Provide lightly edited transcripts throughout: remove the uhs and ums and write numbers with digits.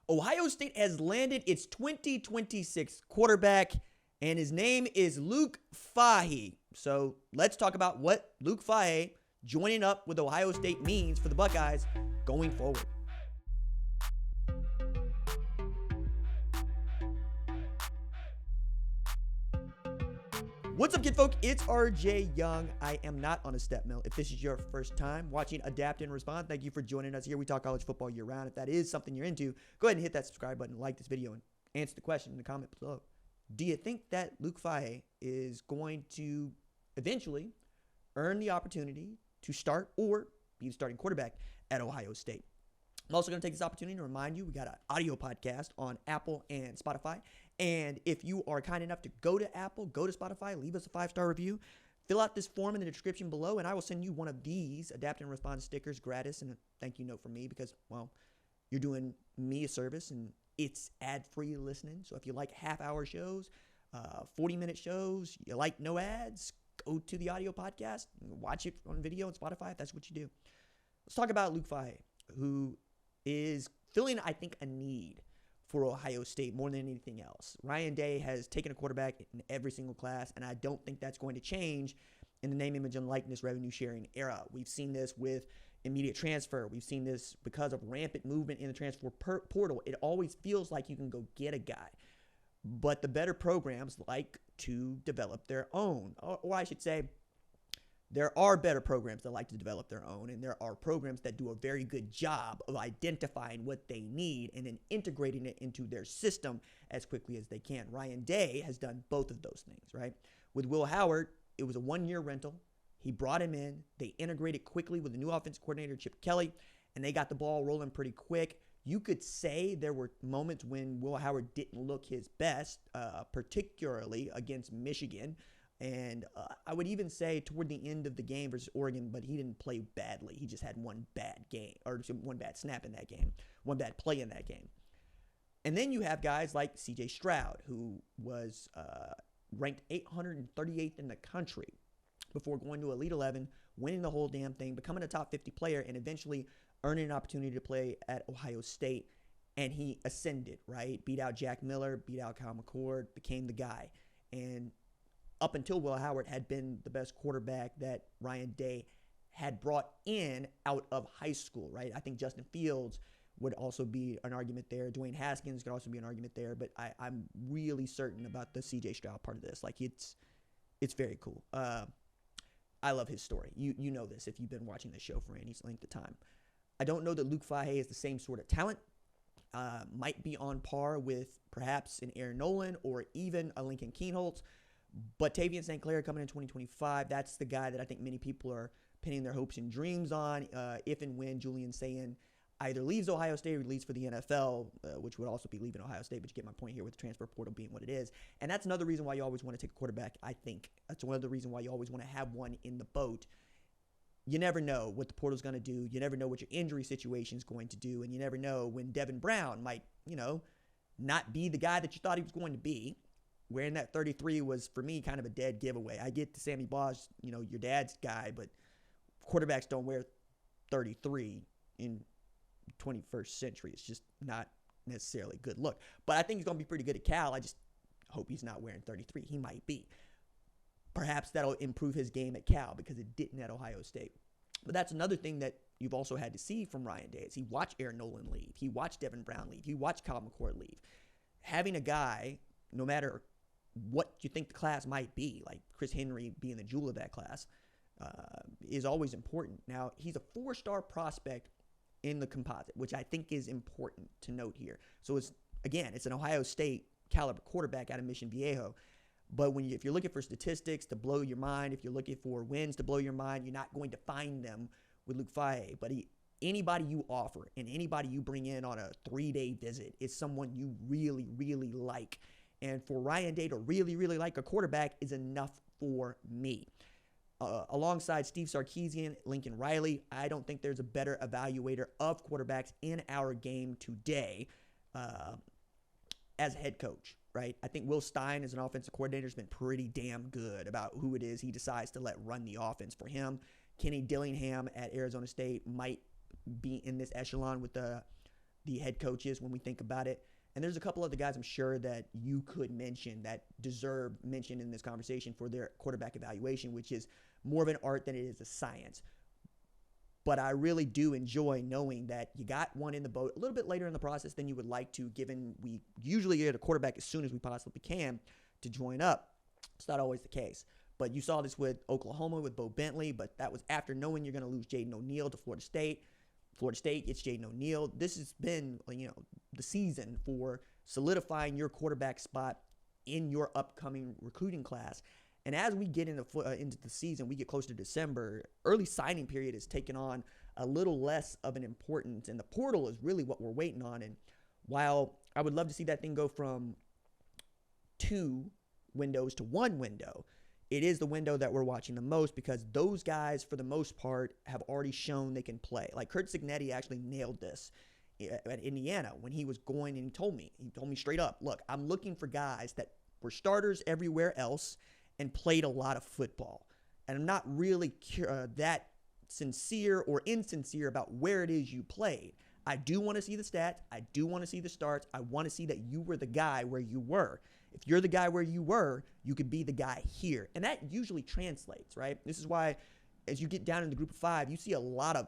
Ohio State has landed its 2026 quarterback, and his name is Luke Fahey. So let's talk about what Luke Fahey joining up with Ohio State means for the Buckeyes going forward. What's up, kid folk? It's RJ Young. I am not on a step mill. If this is your first time watching Adapt and Respond, thank you for joining us here. We talk college football year round. If that is something you're into, go ahead and hit that subscribe button, like this video, and answer the question in the comment below. Do you think that Luke Fahey is going to eventually earn the opportunity to start or be the starting quarterback at Ohio State? I'm also going to take this opportunity to remind you we got an audio podcast on Apple and Spotify. And if you are kind enough to go to Apple, go to Spotify, leave us a 5-star review, fill out this form in the description below, and I will send you one of these Adapt and Respond stickers gratis and a thank you note from me because, well, you're doing me a service and it's ad-free listening. So if you like half-hour shows, 40-minute shows, you like no ads, go to the audio podcast, watch it on video on Spotify if that's what you do. Let's talk about Luke Fahey, who is filling, I think, a need for Ohio State more than anything else. Ryan Day has taken a quarterback in every single class, and I don't think that's going to change in the name, image, and likeness revenue sharing era. We've seen this with immediate transfer. We've seen this because of rampant movement in the transfer portal. It always feels like you can go get a guy, but the better programs like to develop their own, or I should say, there are better programs that like to develop their own, and there are programs that do a very good job of identifying what they need and then integrating it into their system as quickly as they can. Ryan Day has done both of those things, right? With Will Howard, it was a one-year rental. He brought him in. They integrated quickly with the new offensive coordinator, Chip Kelly, and they got the ball rolling pretty quick. You could say there were moments when Will Howard didn't look his best, particularly against Michigan. And I would even say toward the end of the game versus Oregon, but he didn't play badly. He just had one bad game, or one bad snap in that game, one bad play in that game. And then you have guys like CJ Strad, who was ranked 838th in the country before going to Elite 11, winning the whole damn thing, becoming a top 50 player, and eventually earning an opportunity to play at Ohio State. And he ascended, right? Beat out Jack Miller, beat out Kyle McCord, became the guy. And up until Will Howard had been the best quarterback that Ryan Day had brought in out of high school, right? I think Justin Fields would also be an argument there. Dwayne Haskins could also be an argument there, but I'm really certain about the CJ Stroud part of this. Like, it's very cool. I love his story. You know this if you've been watching this show for any length of time. I don't know that Luke Fahey is the same sort of talent. Might be on par with perhaps an Aaron Nolan or even a Lincoln Kienholz. But Tavian St. Clair coming in 2025, that's the guy that I think many people are pinning their hopes and dreams on if and when Julian Sayin either leaves Ohio State or leaves for the NFL, which would also be leaving Ohio State, but you get my point here with the transfer portal being what it is. And that's another reason why you always want to take a quarterback, I think. That's one of the reasons why you always want to have one in the boat. You never know what the portal's going to do. You never know what your injury situation is going to do. And you never know when Devin Brown might, not be the guy that you thought he was going to be. Wearing that 33 was, for me, kind of a dead giveaway. I get to Sammy Bosch, your dad's guy, but quarterbacks don't wear 33 in 21st century. It's just not necessarily a good look. But I think he's going to be pretty good at Cal. I just hope he's not wearing 33. He might be. Perhaps that'll improve his game at Cal because it didn't at Ohio State. But that's another thing that you've also had to see from Ryan Day. He watched Aaron Nolan leave. He watched Devin Brown leave. He watched Kyle McCord leave. Having a guy, no matter what you think the class might be, like Chris Henry being the jewel of that class, is always important. Now, he's a 4-star prospect in the composite, which I think is important to note here. So it's an Ohio State caliber quarterback out of Mission Viejo. But if you're looking for statistics to blow your mind, if you're looking for wins to blow your mind, you're not going to find them with Luke Fahey. But anybody you offer and anybody you bring in on a 3-day visit is someone you really, really like. And for Ryan Day to really, really like a quarterback is enough for me. Alongside Steve Sarkisian, Lincoln Riley, I don't think there's a better evaluator of quarterbacks in our game today as a head coach, right? I think Will Stein as an offensive coordinator has been pretty damn good about who it is he decides to let run the offense for him. Kenny Dillingham at Arizona State might be in this echelon with the the head coaches when we think about it. And there's a couple other guys I'm sure that you could mention that deserve mention in this conversation for their quarterback evaluation, which is more of an art than it is a science. But I really do enjoy knowing that you got one in the boat a little bit later in the process than you would like to, given we usually get a quarterback as soon as we possibly can to join up. It's not always the case. But you saw this with Oklahoma with Bo Bentley, but that was after knowing you're going to lose Jaden O'Neal to Florida State. Florida State gets Jaden O'Neal. This has been, the season for solidifying your quarterback spot in your upcoming recruiting class. And as we get into the season, we get closer to December, early signing period is taking on a little less of an importance, and the portal is really what we're waiting on. And while I would love to see that thing go from 2 windows to 1 window, it is the window that we're watching the most because those guys, for the most part, have already shown they can play. Like Kurt Cignetti actually nailed this at Indiana when he was going, and he told me straight up, look, I'm looking for guys that were starters everywhere else and played a lot of football. And I'm not really that sincere or insincere about where it is you played. I do want to see the stats. I do want to see the starts. I want to see that you were the guy where you were. If you're the guy where you were, you could be the guy here. And that usually translates, right? This is why as you get down in the group of 5, you see a lot of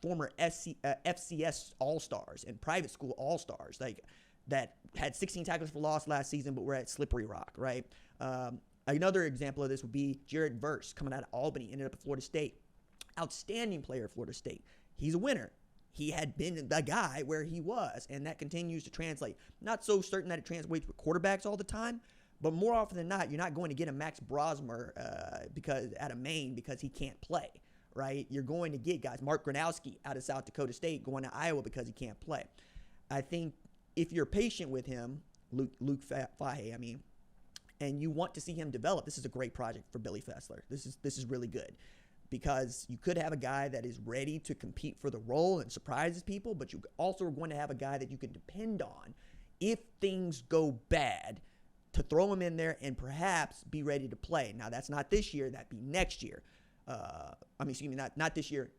former FCS all-stars and private school all-stars like that had 16 tackles for loss last season but were at Slippery Rock, right? Another example of this would be Jared Verse coming out of Albany, ended up at Florida State. Outstanding player at Florida State. He's a winner. He had been the guy where he was, and that continues to translate. Not so certain that it translates with quarterbacks all the time, but more often than not, you're not going to get a Max Brosmer because out of Maine because he can't play, right? You're going to get guys, Mark Gronowski out of South Dakota State going to Iowa because he can't play. I think if you're patient with him, Luke Fahey, and you want to see him develop, this is a great project for Billy Fessler. This is really good. Because you could have a guy that is ready to compete for the role and surprises people, but you also are going to have a guy that you can depend on if things go bad to throw him in there and perhaps be ready to play. Now, that's not this year. That'd be next year. Not this year.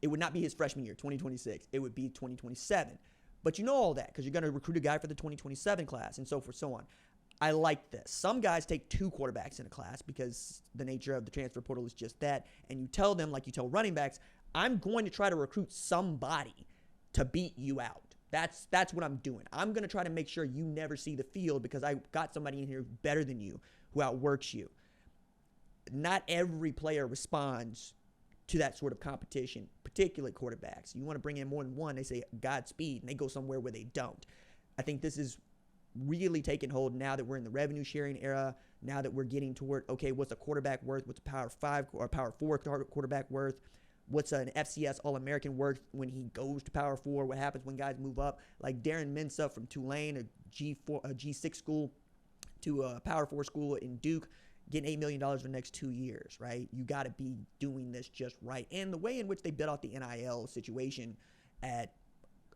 It would not be his freshman year, 2026. It would be 2027. But you know all that because you're going to recruit a guy for the 2027 class and so forth, so on. I like this. Some guys take 2 quarterbacks in a class because the nature of the transfer portal is just that. And you tell them, like you tell running backs, I'm going to try to recruit somebody to beat you out. That's what I'm doing. I'm going to try to make sure you never see the field because I got somebody in here better than you who outworks you. Not every player responds to that sort of competition, particularly quarterbacks. You want to bring in more than one, they say Godspeed, and they go somewhere where they don't. I think this is really taking hold now that we're in the revenue sharing era, now that we're getting toward, okay, what's a quarterback worth? What's a Power 5 or Power 4 quarterback worth? What's an FCS All-American worth when he goes to Power 4? What happens when guys move up? Like Darren Mensah from Tulane, a G6 school, to a Power 4 school in Duke, getting $8 million for the next 2 years, right? You got to be doing this just right. And the way in which they bid out the NIL situation at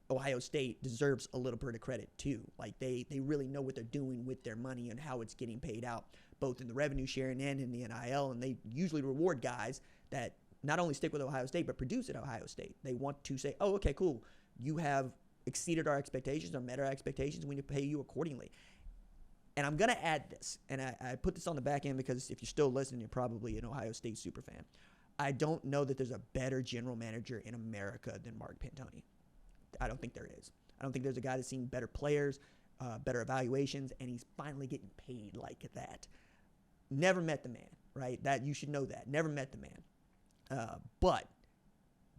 Ohio State deserves a little bit of credit too. Like they really know what they're doing with their money and how it's getting paid out, both in the revenue sharing and in the NIL. And they usually reward guys that not only stick with Ohio State, but produce at Ohio State. They want to say, oh, okay, cool. You have exceeded our expectations or met our expectations. We need to pay you accordingly. And I'm going to add this, and I put this on the back end because if you're still listening, you're probably an Ohio State superfan. I don't know that there's a better general manager in America than Mark Pantoni. I don't think there is. I don't think there's a guy that's seen better players, better evaluations, and he's finally getting paid like that. Never met the man, right? That you should know that. Never met the man. But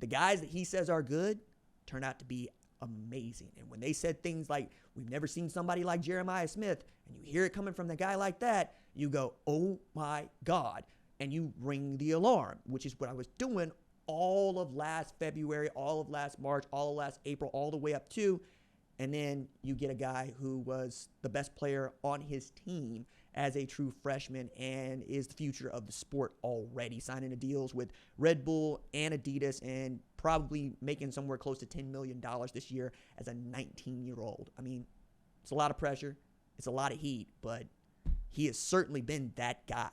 the guys that he says are good turn out to be amazing. And when they said things like, we've never seen somebody like Jeremiah Smith, and you hear it coming from the guy like that, you go, oh my God. And you ring the alarm, which is what I was doing all of last February, all of last March, all of last April, all the way up to, and then you get a guy who was the best player on his team as a true freshman and is the future of the sport already, signing the deals with Red Bull and Adidas and probably making somewhere close to $10 million this year as a 19-year-old. I mean, it's a lot of pressure. It's a lot of heat, but he has certainly been that guy.